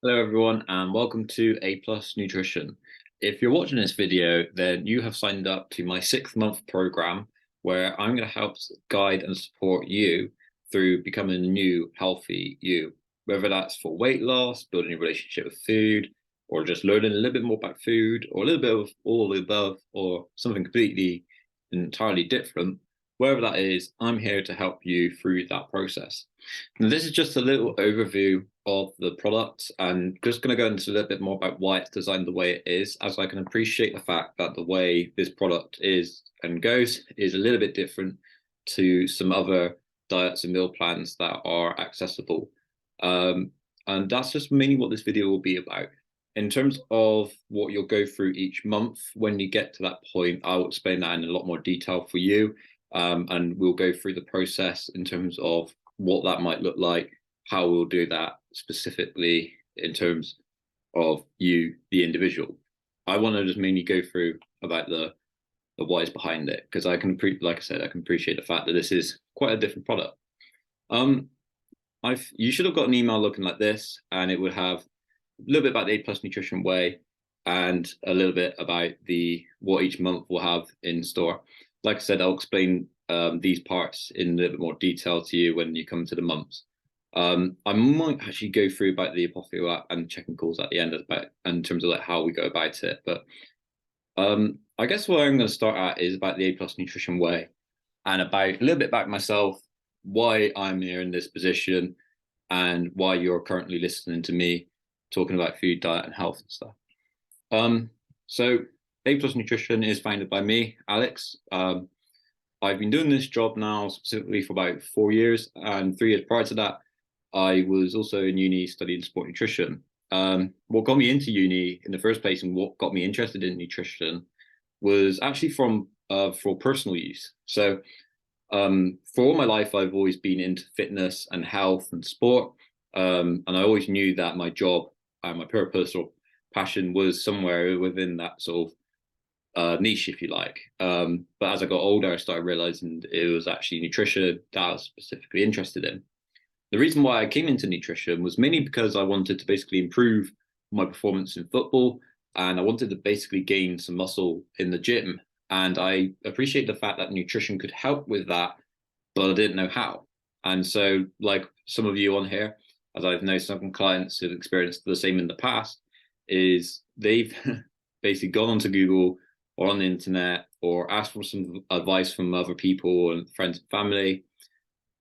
Hello everyone and welcome to A+nutrition. If you're watching this video, then you have signed up to my 6-month program where I'm going to help guide and support you through becoming a new healthy you, whether that's for weight loss, building a relationship with food, or just learning a little bit more about food, or a little bit of all the above, or something completely entirely different. Wherever that is, I'm here to help you through that process. Now, this is just a little overview of the product and just going to go into a little bit more about why it's designed the way it is, as I can appreciate the fact that the way this product is and goes is a little bit different to some other diets and meal plans that are accessible. And that's just mainly what this video will be about. In terms of what you'll go through each month, when you get to that point, I'll explain that in a lot more detail for you. And we'll go through the process in terms of what that might look like, how we'll do that specifically in terms of you, the individual. I want to just mainly go through about the whys behind it, because I can, like I said, I can appreciate the fact that this is quite a different product. You should have got an email looking like this, and it would have a little bit about the A+nutrition way and a little bit about what each month will have in store. Like I said, I'll explain these parts in a little bit more detail to you when you come to the months. I might actually go through about the Apotheo app and checking calls at the end about in terms of like how we go about it. But I guess what I'm going to start at is about the A+nutrition way and about a little bit about myself, why I'm here in this position, and why you're currently listening to me talking about food, diet, and health and stuff. So A+nutrition is founded by me, Alex. I've been doing this job now specifically for about 4 years, and 3 years prior to that, I was also in uni studying sport nutrition. What got me into uni in the first place and what got me interested in nutrition was actually for personal use. So for all my life, I've always been into fitness and health and sport. And I always knew that my job and my purpose or passion was somewhere within that sort of niche, if you like. But as I got older, I started realizing it was actually nutrition that I was specifically interested in. The reason why I came into nutrition was mainly because I wanted to basically improve my performance in football, and I wanted to basically gain some muscle in the gym. And I appreciate the fact that nutrition could help with that, but I didn't know how. And so, like some of you on here, as I've known some clients who've experienced the same in the past, is they've basically gone onto Google or on the internet or asked for some advice from other people and friends and family,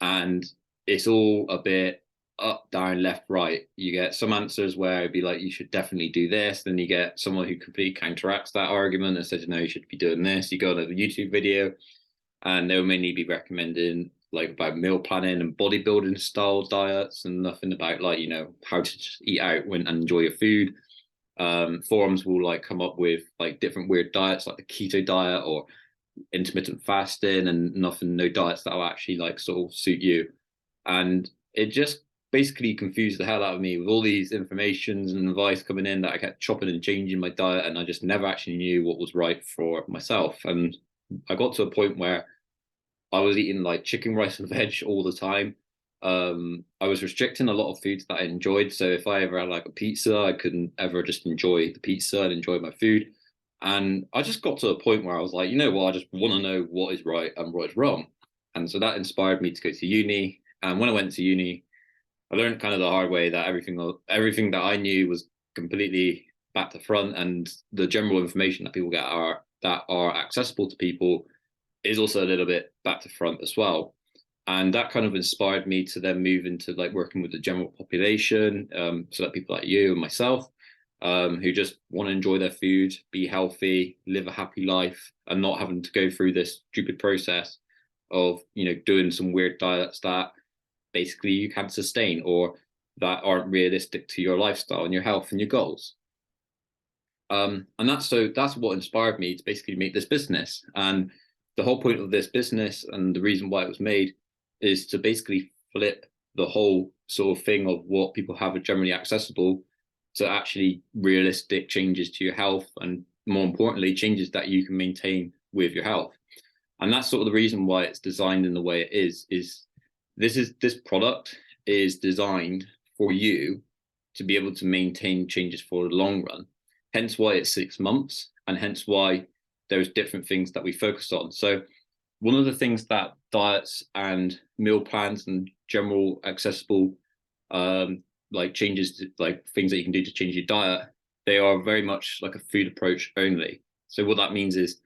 and it's all a bit up, down, left, right. You get some answers where it'd be like, you should definitely do this. Then you get someone who completely counteracts that argument and says, no, you should be doing this. You go on a YouTube video and they'll mainly be recommending like about meal planning and bodybuilding style diets and nothing about like, how to just eat out and enjoy your food. Forums will like come up with like different weird diets like the keto diet or intermittent fasting and no diets that will actually like sort of suit you. And it just basically confused the hell out of me with all these informations and advice coming in that I kept chopping and changing my diet, and I just never actually knew what was right for myself. And I got to a point where I was eating like chicken, rice, and veg all the time. I was restricting a lot of foods that I enjoyed. So if I ever had like a pizza, I couldn't ever just enjoy the pizza and enjoy my food. And I just got to a point where I was like, you know what, I just want to know what is right and what is wrong. And so that inspired me to go to uni. And when I went to uni, I learned kind of the hard way that everything that I knew was completely back to front, and the general information that people get that are accessible to people is also a little bit back to front as well. And that kind of inspired me to then move into like working with the general population, so that people like you and myself, who just want to enjoy their food, be healthy, live a happy life, and not having to go through this stupid process of doing some weird diets that basically you can't sustain or that aren't realistic to your lifestyle and your health and your goals. And that's what inspired me to basically make this business. And the whole point of this business and the reason why it was made is to basically flip the whole sort of thing of what people have generally accessible to actually realistic changes to your health, and more importantly, changes that you can maintain with your health. And that's sort of the reason why it's designed in the way it is this product is designed for you to be able to maintain changes for the long run. Hence why it's 6 months, and hence why there's different things that we focus on. So one of the things that diets and meal plans and general accessible like changes, like things that you can do to change your diet, they are very much like a food approach only. So what that means is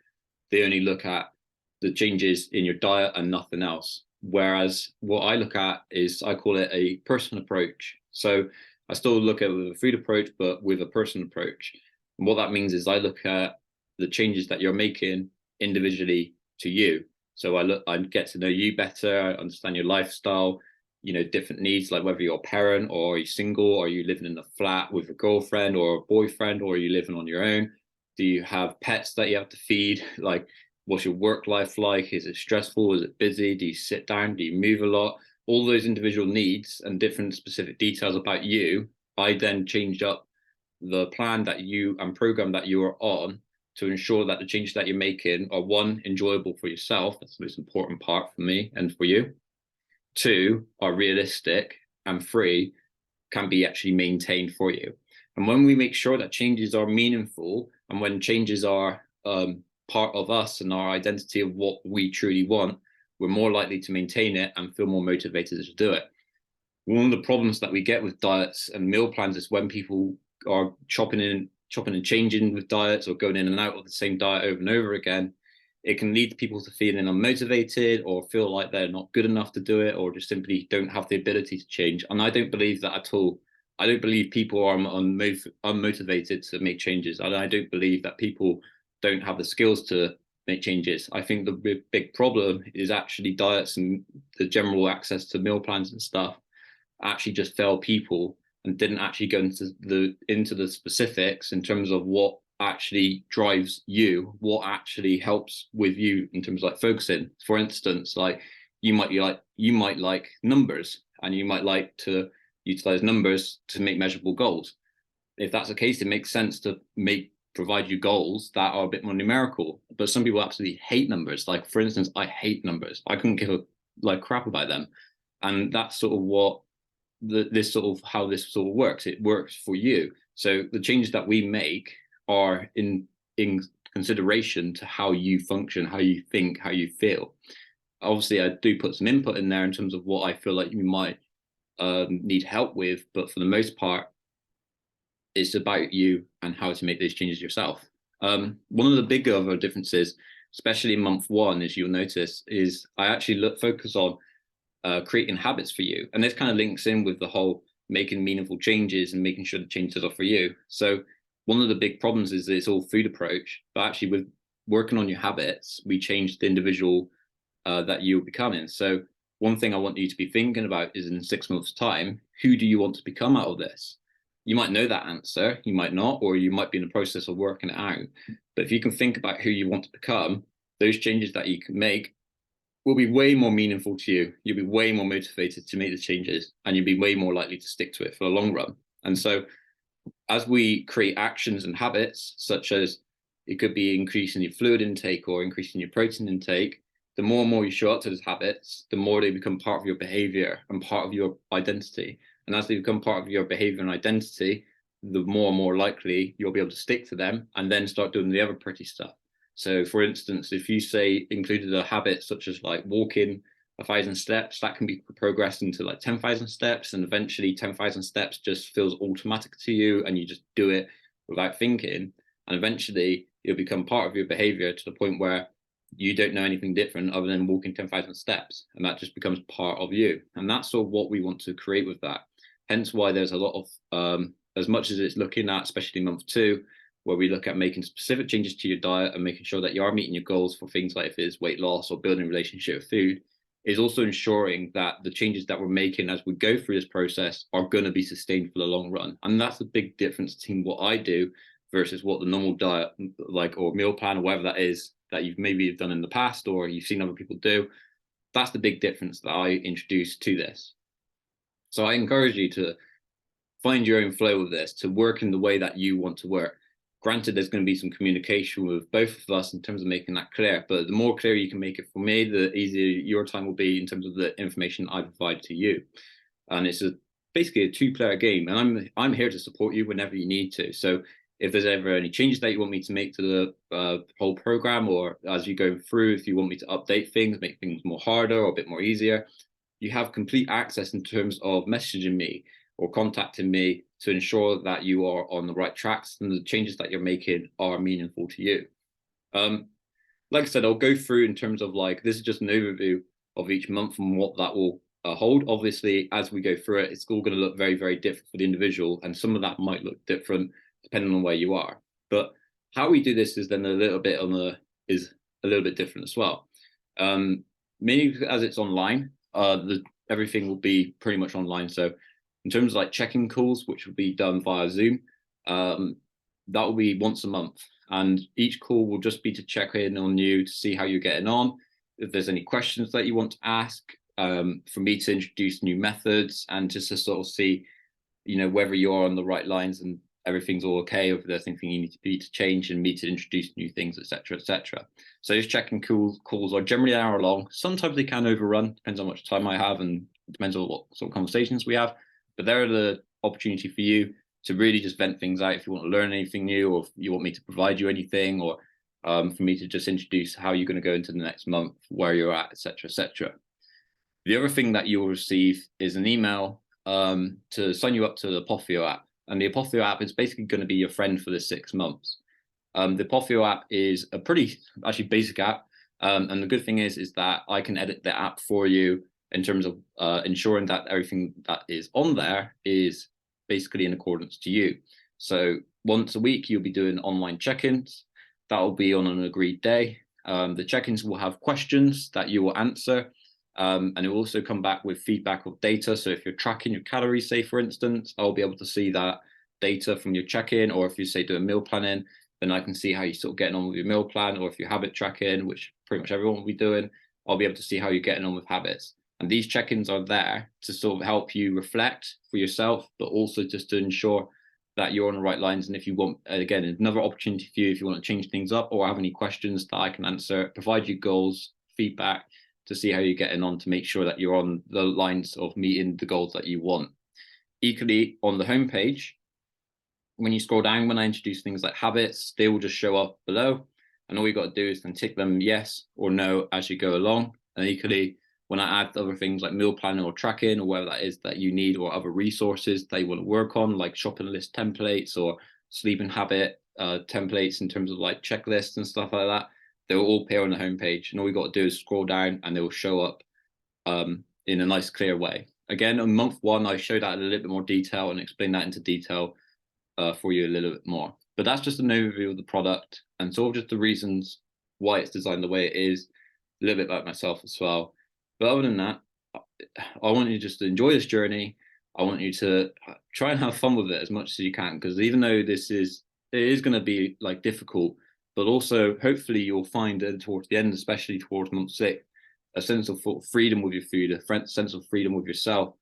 they only look at the changes in your diet and nothing else. Whereas what I look at is, I call it a person approach. So I still look at it with a food approach, but with a person approach. And what that means is I look at the changes that you're making individually to you. So I get to know you better. I understand your lifestyle, different needs, like whether you're a parent or you're single, or you living in a flat with a girlfriend or a boyfriend, or are you living on your own? Do you have pets that you have to feed? Like, what's your work life like? Is it stressful? Is it busy? Do you sit down? Do you move a lot? All those individual needs and different specific details about you, I then changed up the plan that you and program that you are on to ensure that the changes that you're making are, one, enjoyable for yourself. That's the most important part for me and for you. Two, are realistic, and three, can be actually maintained for you. And when we make sure that changes are meaningful, and when changes are part of us and our identity of what we truly want, we're more likely to maintain it and feel more motivated to do it. One of the problems that we get with diets and meal plans is when people are chopping and changing with diets, or going in and out of the same diet over and over again, it can lead people to feeling unmotivated, or feel like they're not good enough to do it, or just simply don't have the ability to change. And I don't believe that at all. I don't believe people are unmotivated to make changes. I don't believe that people don't have the skills to make changes. I think the big problem is actually diets and the general access to meal plans and stuff actually just fail people, and didn't actually go into the specifics in terms of what actually drives you, what actually helps with you in terms of like focusing. For instance, like you might like numbers, and you might like to utilize numbers to make measurable goals. If that's the case, it makes sense to provide you goals that are a bit more numerical. But some people absolutely hate numbers. Like, for instance, I hate numbers. I couldn't give a crap about them. And that's sort of what how this sort of works. It works for you. So the changes that we make are in consideration to how you function, how you think, how you feel. Obviously, I do put some input in there in terms of what I feel like you might need help with, but for the most part, it's about you and how to make those changes yourself. One of the big other differences, especially in month one, as you'll notice, is I actually focus on creating habits for you. And this kind of links in with the whole making meaningful changes and making sure the changes are for you. So one of the big problems is it's all food approach, but actually with working on your habits, we change the individual that you're becoming. So one thing I want you to be thinking about is, in 6 months' time, who do you want to become out of this? You might know that answer, you might not, or you might be in the process of working it out. But if you can think about who you want to become, those changes that you can make will be way more meaningful to you. You'll be way more motivated to make the changes, and you'll be way more likely to stick to it for the long run. And so as we create actions and habits, such as it could be increasing your fluid intake or increasing your protein intake, the more and more you show up to those habits, the more they become part of your behavior and part of your identity. And as they become part of your behavior and identity, the more and more likely you'll be able to stick to them and then start doing the other pretty stuff. So for instance, if you say included a habit such as like walking 1,000 steps, that can be progressed into like 10,000 steps, and eventually 10,000 steps just feels automatic to you and you just do it without thinking. And eventually it'll become part of your behavior to the point where you don't know anything different other than walking 10,000 steps, and that just becomes part of you. And that's sort of what we want to create with that. Hence why there's a lot of, as much as it's looking at, especially month 2, where we look at making specific changes to your diet and making sure that you are meeting your goals for things like if it's weight loss or building a relationship with food, is also ensuring that the changes that we're making as we go through this process are going to be sustained for the long run. And that's a big difference between what I do versus what the normal diet, like, or meal plan or whatever that is that you've maybe done in the past or you've seen other people do. That's the big difference that I introduce to this. So I encourage you to find your own flow with this, to work in the way that you want to work. Granted, there's going to be some communication with both of us in terms of making that clear, but the more clear you can make it for me, the easier your time will be in terms of the information I provide to you. And it's basically a two-player game, and I'm here to support you whenever you need to. So if there's ever any changes that you want me to make to the whole program, or as you go through, if you want me to update things, make things more harder or a bit more easier, you have complete access in terms of messaging me or contacting me to ensure that you are on the right tracks and the changes that you're making are meaningful to you. Like I said, I'll go through in terms of like, this is just an overview of each month and what that will hold. Obviously, as we go through it, it's all going to look very, very different for the individual, and some of that might look different depending on where you are. But how we do this is then a little bit different as well. Mainly as it's online, everything will be pretty much online. So in terms of like check-in calls, which will be done via Zoom, that will be once a month. And each call will just be to check in on you to see how you're getting on. If there's any questions that you want to ask, for me to introduce new methods and just to sort of see, whether you're on the right lines and everything's all okay, or if there's anything you need to change, and me to introduce new things, etc., etc. So those check-in calls are generally an hour long. Sometimes they can overrun, depends on how much time I have and depends on what sort of conversations we have. But they're the opportunity for you to really just vent things out if you want to learn anything new, or if you want me to provide you anything, or for me to just introduce how you're going to go into the next month, where you're at, etc., etc. The other thing that you'll receive is an email to sign you up to the Apophio app. And the Apophio app is basically going to be your friend for the 6 months. The Apophio app is a pretty actually basic app. And the good thing is that I can edit the app for you in terms of ensuring that everything that is on there is basically in accordance to you. So once a week, you'll be doing online check-ins. That will be on an agreed day. The check-ins will have questions that you will answer. And it will also come back with feedback of data. So if you're tracking your calories, say, for instance, I'll be able to see that data from your check-in, or if you say do a meal planning, then I can see how you're sort of getting on with your meal plan, or if you habit tracking, which pretty much everyone will be doing, I'll be able to see how you're getting on with habits. And these check-ins are there to sort of help you reflect for yourself, but also just to ensure that you're on the right lines. And if you want, again, another opportunity for you, if you want to change things up or have any questions that I can answer, provide you goals, feedback, to see how you're getting on, to make sure that you're on the lines of meeting the goals that you want. Equally, on the homepage, when you scroll down, when I introduce things like habits, they will just show up below. And all you got to do is then tick them yes or no as you go along. And equally, when I add other things like meal planning or tracking, or whatever that is that you need, or other resources that you want to work on, like shopping list templates or sleeping habit templates in terms of like checklists and stuff like that, they will all appear on the homepage, and all we got to do is scroll down and they will show up in a nice, clear way. Again, on month 1, I showed that in a little bit more detail and explained that into detail for you a little bit more. But that's just an overview of the product and sort of just the reasons why it's designed the way it is, a little bit about myself as well. But other than that, I want you just to enjoy this journey. I want you to try and have fun with it as much as you can, because even though it is going to be like difficult, but also hopefully you'll find towards the end, especially towards month 6, a sense of freedom with your food, a sense of freedom with yourself.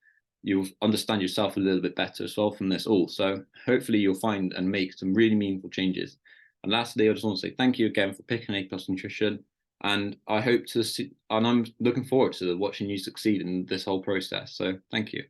You'll understand yourself a little bit better as well from this all. So hopefully you'll find and make some really meaningful changes. And lastly, I just want to say thank you again for picking A+nutrition. And I hope to see, and I'm looking forward to watching you succeed in this whole process. So thank you.